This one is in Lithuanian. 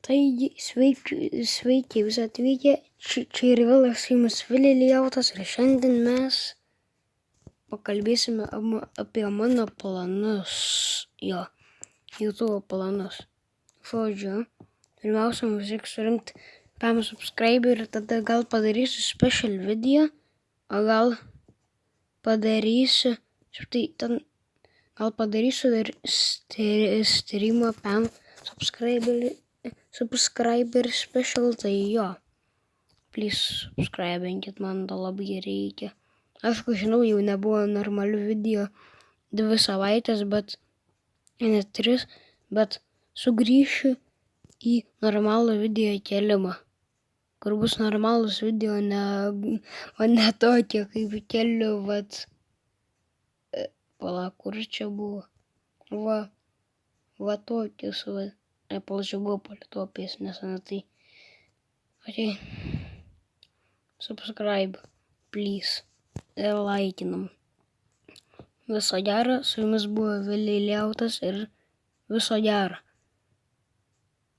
Taigi, sveiki visi atvykę, čia ir vėl esu jumis Vilė Liautas ir šiandien mes pakalbėsime apie mano planus, YouTube planus. Žodžiu, pirmiausia, mums reikia surinkti 5 subscriberių ir tada gal padarysiu special video, o gal padarysiu, gal padarysiu ir streamą 5 subscriber special, tai jo. Please subscribinkit, man to labai reikia. Aišku, žinau, jau nebuvo normalių video 2 savaitės, net 3, bet sugrįšiu į normalų video kėlimą, kur bus normalus video, o ne tokie, kaip keliu, kur čia buvo, tokius, Apple buvo palitopės, nesana tai. Okay. Subscribe, please. Ir laikinam. Viso gero, su jumis buvo Vilė Liautas ir viso gero.